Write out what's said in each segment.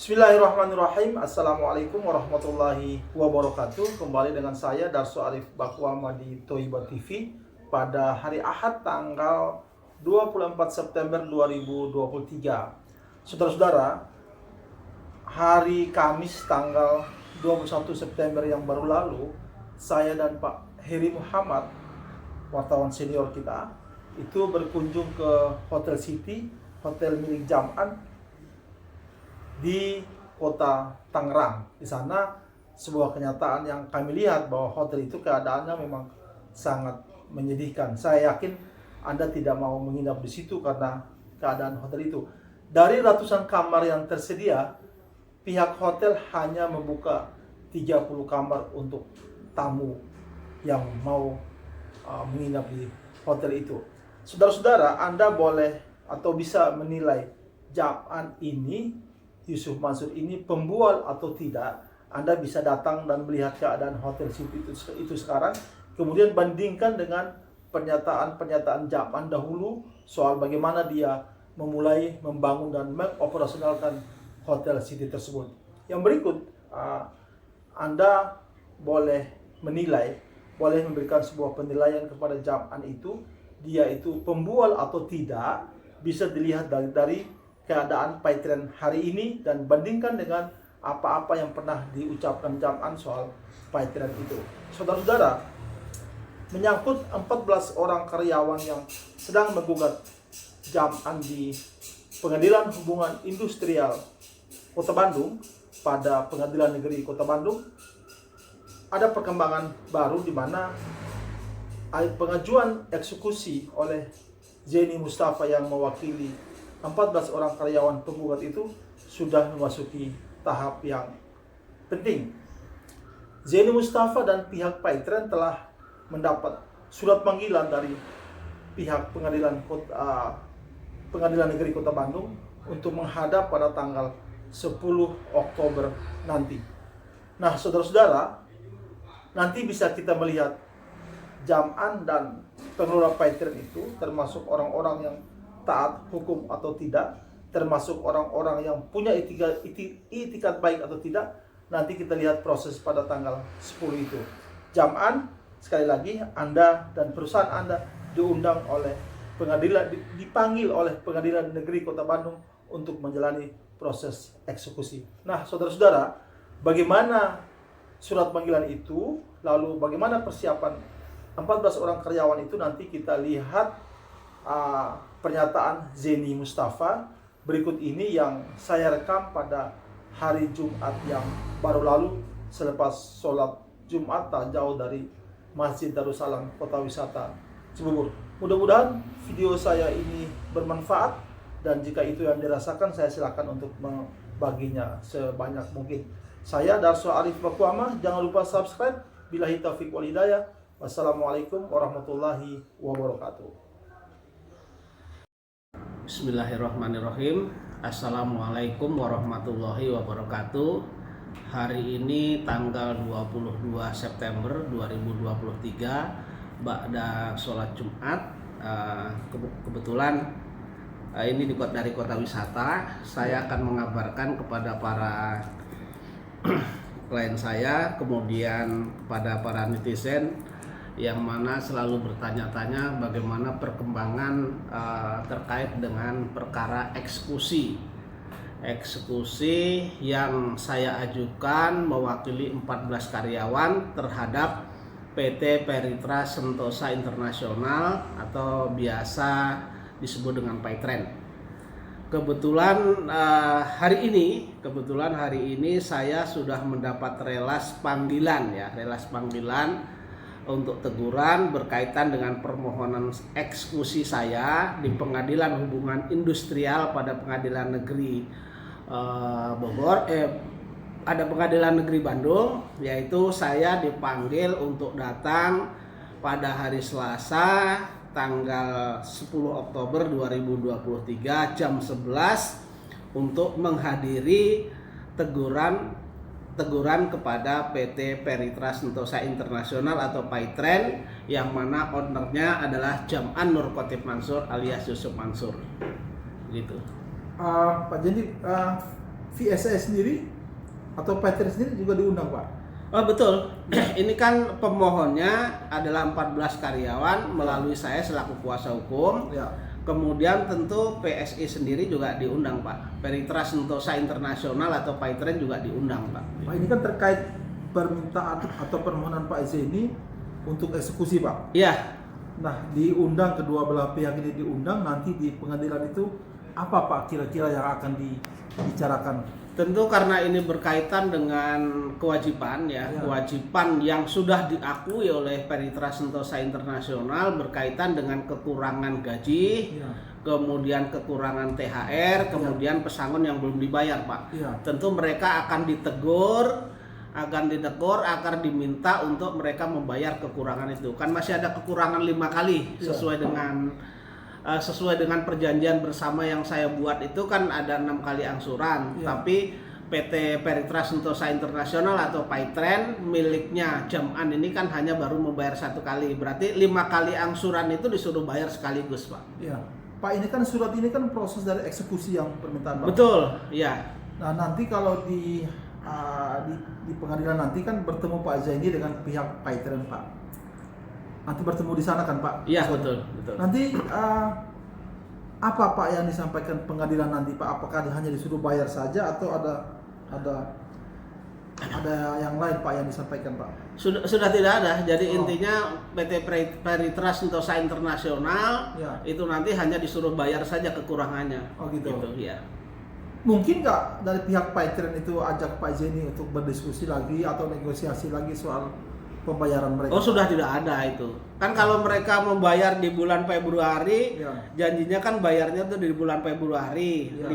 Bismillahirrahmanirrahim. Assalamualaikum warahmatullahi wabarakatuh. Kembali dengan saya Darso Arif Bakuama di Toiba TV pada hari Ahad tanggal 24 September 2023. Saudara-saudara, hari Kamis tanggal 21 September yang baru lalu, saya dan Pak Heri Muhammad, wartawan senior kita, itu berkunjung ke Hotel City, hotel milik Jam'an di kota Tangerang. Di sana sebuah kenyataan yang kami lihat bahwa hotel itu keadaannya memang sangat menyedihkan. Saya yakin Anda tidak mau menginap di situ karena keadaan hotel itu. Dari ratusan kamar yang tersedia, pihak hotel hanya membuka 30 kamar untuk tamu yang mau menginap di hotel itu. Saudara-saudara, Anda boleh atau bisa menilai Jam'an ini, Yusuf Mansur ini pembual atau tidak. Anda bisa datang dan melihat keadaan Hotel City itu sekarang, kemudian bandingkan dengan pernyataan-pernyataan Jam'an dahulu soal bagaimana dia memulai membangun dan mengoperasionalkan Hotel City tersebut. Yang berikut, Anda boleh menilai, boleh memberikan sebuah penilaian kepada Jam'an itu, dia itu pembual atau tidak, bisa dilihat dari keadaan Paitren hari ini dan bandingkan dengan apa-apa yang pernah diucapkan Jam'an soal Paitren itu. Saudara-saudara, menyangkut 14 orang karyawan yang sedang menggugat Jam'an di Pengadilan Hubungan Industrial Kota Bandung pada Pengadilan Negeri Kota Bandung, ada perkembangan baru di mana pengajuan eksekusi oleh Zeni Mustafa yang mewakili 14 orang karyawan penggugat itu sudah memasuki tahap yang penting. Zeni Mustafa dan pihak Paitren telah mendapat surat panggilan dari pihak Pengadilan Negeri Kota Bandung untuk menghadap pada tanggal 10 Oktober nanti. Nah, saudara-saudara, nanti bisa kita melihat Jam'an dan pengelola Paitren itu termasuk orang-orang yang taat hukum atau tidak, termasuk orang-orang yang punya itikat baik atau tidak. Nanti kita lihat proses pada tanggal 10 itu. Jam'an, sekali lagi, Anda dan perusahaan Anda diundang oleh pengadilan, dipanggil oleh Pengadilan Negeri Kota Bandung untuk menjalani proses eksekusi. Nah, saudara-saudara, bagaimana surat panggilan itu, lalu bagaimana persiapan 14 orang karyawan itu, nanti kita lihat pernyataan Zeni Mustafa berikut ini yang saya rekam pada hari Jumat yang baru lalu selepas sholat Jumat tak jauh dari Masjid Darussalam Kota Wisata Cibubur. Mudah-mudahan video saya ini bermanfaat, dan jika itu yang dirasakan, saya silakan untuk membaginya sebanyak mungkin. Saya Darso Arif Bakuama, jangan lupa subscribe. Billahi taufiq wal hidayah. Wassalamualaikum warahmatullahi wabarakatuh. Bismillahirrahmanirrahim. Assalamualaikum warahmatullahi wabarakatuh. Hari ini tanggal 22 September 2023, ba'da sholat Jumat. Kebetulan ini dari kota wisata. Saya akan mengabarkan kepada para klien saya, kemudian kepada para netizen yang mana selalu bertanya-tanya bagaimana perkembangan terkait dengan perkara eksekusi yang saya ajukan mewakili 14 karyawan terhadap PT Peritra Sentosa Internasional atau biasa disebut dengan Paitren. Kebetulan hari ini saya sudah mendapat relas panggilan untuk teguran berkaitan dengan permohonan eksekusi saya di Pengadilan Hubungan Industrial pada Pengadilan Negeri Bogor, ada Pengadilan Negeri Bandung, yaitu saya dipanggil untuk datang pada hari Selasa tanggal 10 Oktober 2023 jam 11 untuk menghadiri teguran kepada PT Peritra Sentosa Internasional atau Paitren, yang mana ownernya adalah Jam'an Nur Khotib Mansur alias Yusuf Mansur. Gitu. Pak Jendi, VSA sendiri atau Paitren sendiri juga diundang, Pak? Oh betul, ini kan pemohonnya adalah 14 karyawan melalui saya selaku kuasa hukum. Ya. Kemudian tentu PSI sendiri juga diundang, Pak. Peritra Sentosa Internasional atau Paitren juga diundang, Pak. Pak, ini kan terkait permintaan atau permohonan Pak Eze ini untuk eksekusi, Pak. Iya. Nah, diundang, kedua belah pihak ini diundang, nanti di pengadilan itu apa, Pak, kira-kira yang akan dibicarakan? Tentu karena ini berkaitan dengan kewajiban ya, kewajiban yang sudah diakui oleh Peritra Sentosa Internasional berkaitan dengan kekurangan gaji, kemudian kekurangan THR, kemudian pesangon yang belum dibayar, Pak. Tentu mereka akan ditegur, akan diminta untuk mereka membayar kekurangan itu. Kan masih ada kekurangan 5 kali sesuai dengan perjanjian bersama yang saya buat itu kan ada 6 kali angsuran, tapi PT Peritra Sentosa Internasional atau Paitren miliknya Jam'an ini kan hanya baru membayar 1 kali, berarti 5 kali angsuran itu disuruh bayar sekaligus, Pak. Iya, Pak, ini kan surat ini kan proses dari eksekusi yang permintaan, Pak. Betul, iya. Nah, nanti kalau di pengadilan nanti kan bertemu Pak Zaini dengan pihak Paitren, Pak. Nanti bertemu di sana kan, Pak? Iya, betul. Nanti apa, Pak, yang disampaikan pengadilan nanti, Pak? Apakah hanya disuruh bayar saja atau ada yang lain, Pak, yang disampaikan, Pak? Sudah tidak ada. Jadi intinya PT Peritra Sentosa Internasional itu nanti hanya disuruh bayar saja kekurangannya. Oh gitu. Ya. Mungkin nggak dari pihak Paitren itu ajak Pak Zaini untuk berdiskusi lagi atau negosiasi lagi soal pembayaran mereka? Oh, sudah tidak ada itu. Kan kalau mereka membayar di bulan Februari, janjinya kan bayarnya tuh di bulan Februari, 5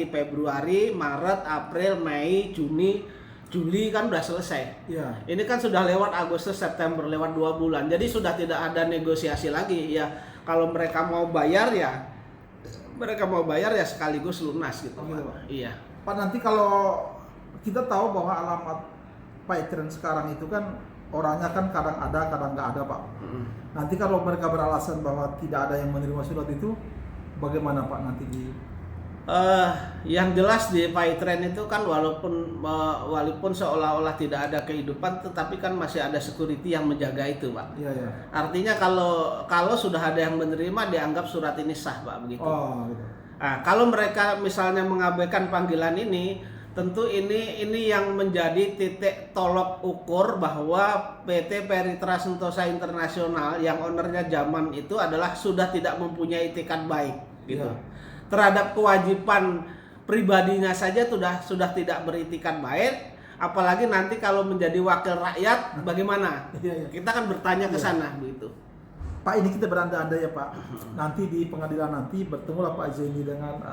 Februari, Maret, April, Mei, Juni, Juli kan udah selesai. Ini kan sudah lewat Agustus, September, lewat 2 bulan. Jadi sudah tidak ada negosiasi lagi. Ya, kalau mereka mau bayar ya sekaligus lunas gitu. Pak. Iya. Pak, nanti kalau kita tahu bahwa alamat Paitren sekarang itu kan orangnya kan kadang ada, kadang nggak ada, Pak. Nanti kalau mereka beralasan bahwa tidak ada yang menerima surat itu, bagaimana, Pak, nanti di? Yang jelas di Paitren itu kan walaupun seolah-olah tidak ada kehidupan, tetapi kan masih ada security yang menjaga itu, Pak. Iya. Artinya kalau sudah ada yang menerima dianggap surat ini sah, Pak, begitu. Oh, gitu. Nah, kalau mereka misalnya mengabaikan panggilan ini, tentu ini yang menjadi titik tolok ukur bahwa PT Peritra Sentosa Internasional yang ownernya Zaman itu adalah sudah tidak mempunyai itikat baik, gitu. Terhadap kewajiban pribadinya saja sudah tidak beritikat baik, apalagi nanti kalau menjadi wakil rakyat bagaimana? Kita kan bertanya ke sana begitu. Pak, ini kita berandai-andai ya, Pak. Nanti di pengadilan nanti bertemulah Pak Zaini dengan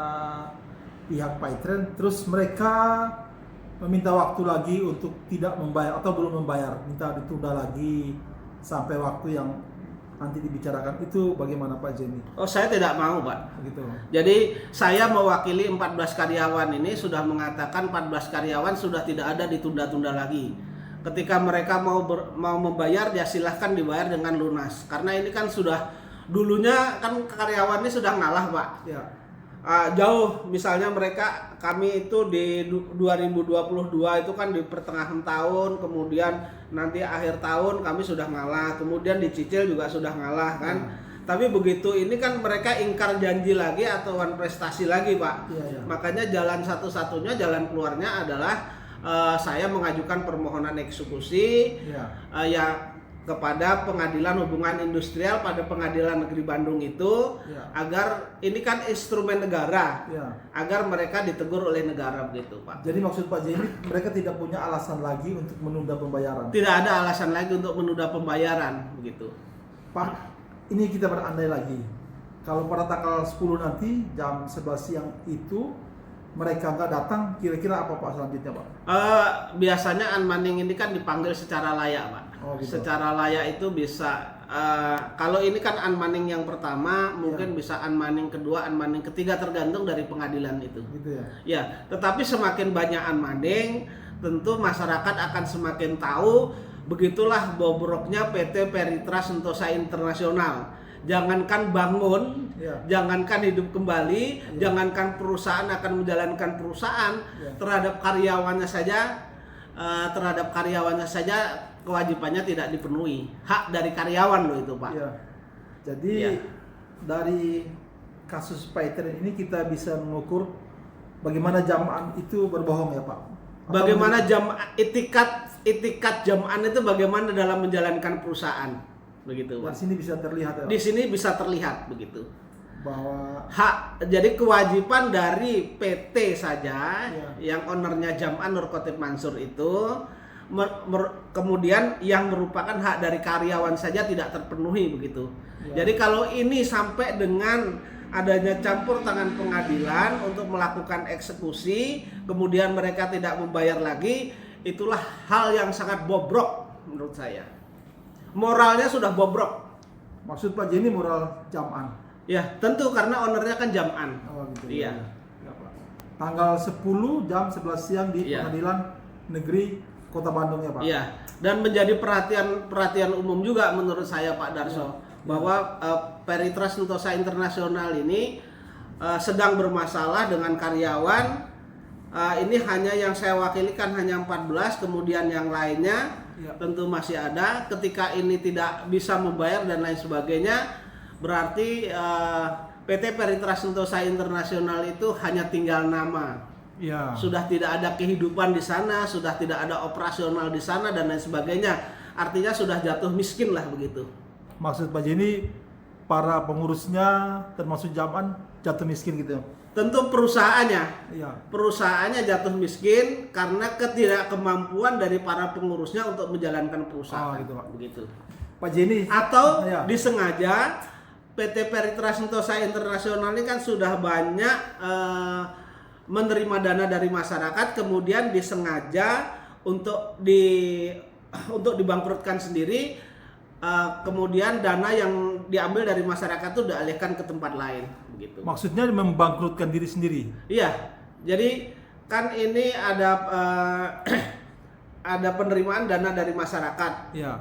pihak Paitren, terus mereka meminta waktu lagi untuk tidak membayar atau belum membayar, minta ditunda lagi sampai waktu yang nanti dibicarakan. Itu bagaimana, Pak Zaini? Oh, saya tidak mau, Pak. Begitu. Jadi saya mewakili 14 karyawan ini sudah mengatakan 14 karyawan sudah tidak ada ditunda-tunda lagi. Ketika mereka mau membayar ya silahkan dibayar dengan lunas. Karena ini kan sudah dulunya kan karyawan ini sudah ngalah, Pak. Ya. Jauh, misalnya kami itu di 2022 itu kan di pertengahan tahun, kemudian nanti akhir tahun kami sudah ngalah, kemudian dicicil juga sudah ngalah kan. Tapi begitu ini kan mereka ingkar janji lagi atau prestasi lagi, Pak. Makanya jalan satu-satunya, jalan keluarnya adalah saya mengajukan permohonan eksekusi kepada Pengadilan Hubungan Industrial pada Pengadilan Negeri Bandung itu agar ini kan instrumen negara, agar mereka ditegur oleh negara begitu, Pak. Jadi maksud Pak Zaini, mereka tidak punya alasan lagi untuk menunda pembayaran. Tidak ada alasan lagi untuk menunda pembayaran begitu. Pak, ini kita berandai lagi. Kalau pada tanggal 10 nanti jam 11 siang itu mereka nggak datang, kira-kira apa, Pak, selanjutnya, Pak? Biasanya unmanning ini kan dipanggil secara layak, Pak. Gitu. Secara layak itu bisa kalau ini kan unmanning yang pertama, mungkin bisa unmanning kedua, unmanning ketiga, tergantung dari pengadilan itu. Gitu ya. Ya, tetapi semakin banyak unmanning, tentu masyarakat akan semakin tahu begitulah bobroknya PT Peritra Sentosa Internasional. Jangankan bangun, Ya. jangankan hidup kembali, jangankan perusahaan akan menjalankan perusahaan, Ya. terhadap karyawannya saja kewajibannya tidak dipenuhi. Hak dari karyawan loh itu, Pak. Ya. Jadi Ya. dari kasus Pak Iter ini kita bisa mengukur bagaimana Jam'an itu berbohong ya Pak. Atau Bagaimana itikat Jam'an itu bagaimana dalam menjalankan perusahaan, begitu, dari Pak. sini bisa terlihat ya, Di sini bisa terlihat begitu. bahwa Jadi kewajiban dari PT saja Ya. yang ownernya Jam'an Nur Khottib Mansur itu kemudian yang merupakan hak dari karyawan saja tidak terpenuhi begitu. Ya. Jadi kalau ini sampai dengan adanya campur tangan pengadilan untuk melakukan eksekusi, kemudian mereka tidak membayar lagi, itulah hal yang sangat bobrok menurut saya. Moralnya sudah bobrok. maksud Pak Jenny moral Jam'an. Ya, tentu karena ownernya kan Jam'an. Oh, gitu. Iya. Ya, Pak. Tanggal 10 jam 11 siang di Iya. Pengadilan Negeri Kota Bandung ya Pak. Iya, dan menjadi perhatian umum juga menurut saya Pak Darso, bahwa Peritra Sentosa Internasional ini sedang bermasalah dengan karyawan. Ini hanya yang saya wakili kan hanya 14, kemudian yang lainnya Ya. tentu masih ada. Ketika ini tidak bisa membayar dan lain sebagainya, berarti PT Peritra Sentosa Internasional itu hanya tinggal nama. Ya. Sudah tidak ada kehidupan di sana, sudah tidak ada operasional di sana dan lain sebagainya. Artinya sudah jatuh miskin lah begitu. Maksud Pak Jenny para pengurusnya termasuk Jam'an jatuh miskin gitu. Tentu perusahaannya Iya. jatuh miskin karena ketidakmampuan dari para pengurusnya untuk menjalankan perusahaan. Oh, gitu, Pak. Begitu. Pak Jenny Atau ya. disengaja PT Peritra Sentosa Internasional ini kan sudah banyak menerima dana dari masyarakat, kemudian disengaja untuk dibangkrutkan sendiri, kemudian dana yang diambil dari masyarakat itu dialihkan ke tempat lain, begitu. Maksudnya membangkrutkan diri sendiri. Iya, jadi kan ini ada penerimaan dana dari masyarakat. Iya.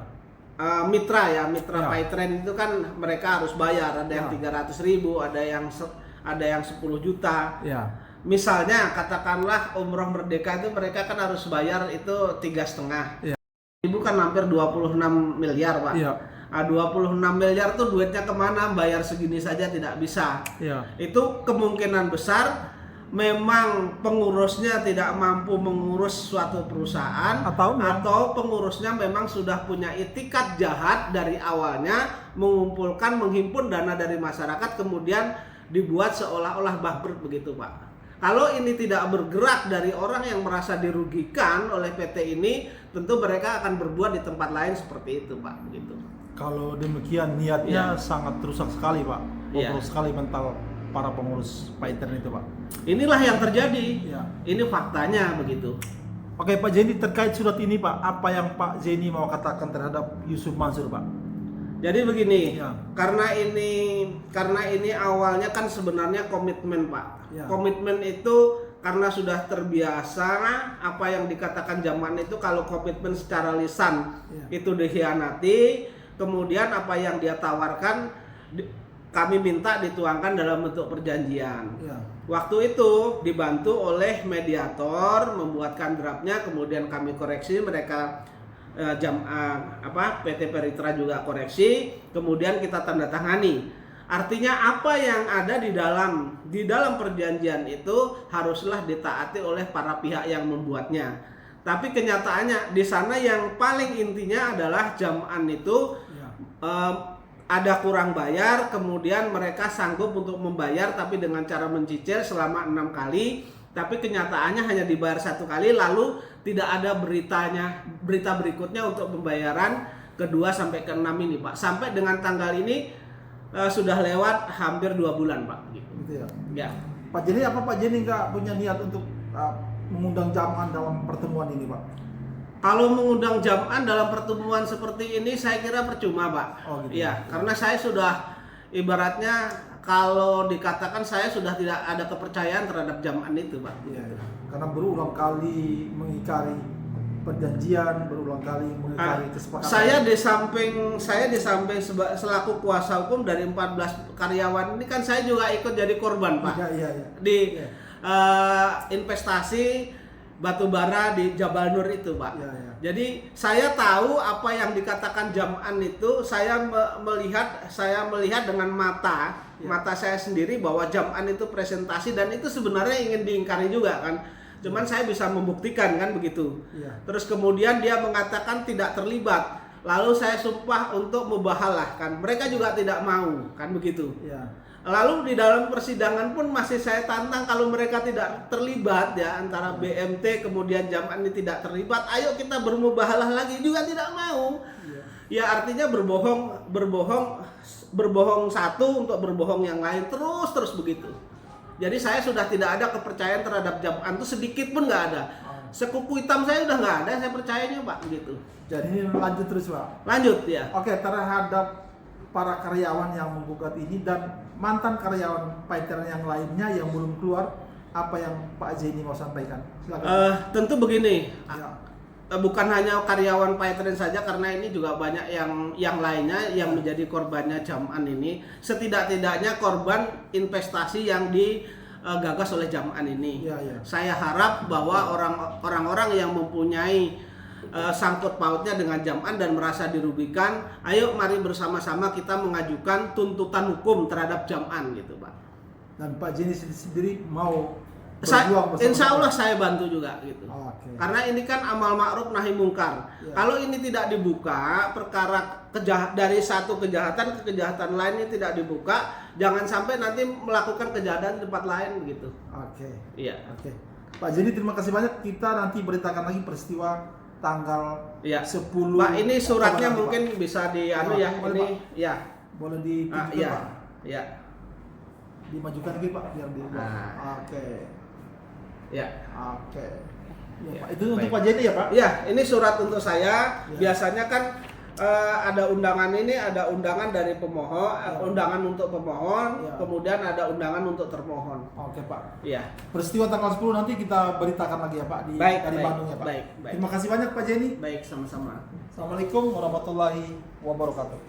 Mitra Ya. Paytren itu kan mereka harus bayar, ada yang Ya. 300.000, ada yang 10 juta. Iya. Misalnya katakanlah umroh merdeka itu mereka kan harus bayar itu 3,5. Iya. Ibu kan hampir 26 miliar Pak. Iya. 26 miliar tuh duitnya kemana? Bayar segini saja tidak bisa. Iya. Itu kemungkinan besar memang pengurusnya tidak mampu mengurus suatu perusahaan, atau pengurusnya memang sudah punya itikat jahat dari awalnya, menghimpun dana dari masyarakat kemudian dibuat seolah-olah bangkrut begitu Pak. Kalau ini tidak bergerak dari orang yang merasa dirugikan oleh PT ini, tentu mereka akan berbuat di tempat lain seperti itu Pak, begitu. Kalau demikian niatnya Iya. sangat rusak sekali Pak. Iya. Bobrok sekali mental para pengurus Pak Iter itu Pak. Inilah yang terjadi. Iya. Ini faktanya begitu. Oke Pak Jenny, terkait surat ini Pak, apa yang Pak Jenny mau katakan terhadap Yusuf Mansur Pak? Jadi begini, Ya. karena ini awalnya kan sebenarnya komitmen Pak. Ya. Komitmen itu karena sudah terbiasa apa yang dikatakan Jam'an itu kalau komitmen secara lisan Ya. itu dikhianati, kemudian apa yang dia tawarkan kami minta dituangkan dalam bentuk perjanjian. Ya. Waktu itu dibantu oleh mediator membuatkan draftnya, kemudian kami koreksi, mereka PT Peritra juga koreksi, kemudian kita tanda tangani. Artinya apa yang ada di dalam perjanjian itu haruslah ditaati oleh para pihak yang membuatnya. Tapi kenyataannya di sana yang paling intinya adalah Jam'an itu ada kurang bayar, kemudian mereka sanggup untuk membayar tapi dengan cara mencicil selama 6 kali, tapi kenyataannya hanya dibayar 1 kali, lalu tidak ada berita berikutnya untuk pembayaran kedua sampai ke-6 ini Pak. Sampai dengan tanggal ini sudah lewat hampir 2 bulan Pak. Gitu ya. Ya. Pak Jenny, apa Pak Jenny nggak punya niat untuk mengundang Jam'an dalam pertemuan ini Pak? Kalau mengundang Jam'an dalam pertemuan seperti ini saya kira percuma Pak. Oh, gitu. Iya, karena saya sudah ibaratnya kalau dikatakan saya sudah tidak ada kepercayaan terhadap Jam'an itu Pak. Iya, karena berulang kali mengingkari perjanjian berulang kali mengingkari kesepakatan. Saya di samping selaku kuasa hukum dari 14 karyawan ini kan saya juga ikut jadi korban, Pak. Iya. Di Iya. investasi batu bara di Jabal Nur itu, Pak. Iya. Jadi saya tahu apa yang dikatakan Jam'an itu, saya melihat dengan mata saya sendiri bahwa Jam'an itu presentasi dan itu sebenarnya ingin diingkari juga kan. Cuman saya bisa membuktikan kan begitu. Iya. Terus kemudian dia mengatakan tidak terlibat. Lalu saya sumpah untuk mubahalah kan. Mereka juga tidak mau kan begitu. Iya. Lalu di dalam persidangan pun masih saya tantang kalau mereka tidak terlibat ya antara BMT kemudian Jam'an ini tidak terlibat, ayo kita bermubahalah lagi, juga tidak mau. Iya. Ya artinya berbohong satu untuk berbohong yang lain terus begitu. Jadi saya sudah tidak ada kepercayaan terhadap Jam'an itu sedikit pun nggak ada. Sekuku hitam saya udah nggak ada, saya percayanya Pak gitu. Jadi ini lanjut terus Pak. Lanjut ya. Oke, terhadap para karyawan yang menggugat ini dan mantan karyawan Pioneer yang lainnya yang belum keluar, apa yang Pak Zaini mau sampaikan? Silakan. Tentu begini. Ya. Bukan hanya karyawan Pioneer saja, karena ini juga banyak yang lainnya yang menjadi korbannya Jam'an ini. Setidak-tidaknya korban investasi yang digagas oleh Jam'an ini. Ya. Saya harap bahwa orang-orang yang mempunyai sangkut pautnya dengan Jam'an dan merasa dirugikan, ayo mari bersama-sama kita mengajukan tuntutan hukum terhadap Jam'an gitu, Pak. Dan Pak Zaini sendiri mau berjuang bersama. Insya Allah saya bantu juga gitu. Oke. Karena ini kan amal ma'ruf nahi mungkar. Ya. Kalau ini tidak dibuka, perkara dari satu kejahatan ke kejahatan lainnya tidak dibuka, jangan sampai nanti melakukan kejahatan di tempat lain begitu. Oke. Iya. Oke. Pak Zaini terima kasih banyak. Kita nanti beritakan lagi peristiwa tanggal Iya. 10. Pak, ini suratnya Oktober nanti, mungkin Pak. bisa Ya, ya. boleh, Ini Pak. ya. Boleh ditunjukkan Iya. Pak. Iya. Dimajukan lagi Pak biar di. Nah. Oke. Ya. Oke. Ya, Ya, Pak. Itu untuk baik. Pak Zaini ya Pak? Ya, ini surat untuk saya. Ya. Biasanya kan ada undangan ini, ada undangan dari pemohon, Ya. undangan untuk pemohon, Ya. kemudian ada undangan untuk termohon. Oke Pak. Iya. Peristiwa tanggal 10 nanti kita beritakan lagi ya Pak dari Bandung ya Pak. Baik. Terima kasih banyak Pak Zaini. Baik, sama-sama. Assalamualaikum warahmatullahi wabarakatuh.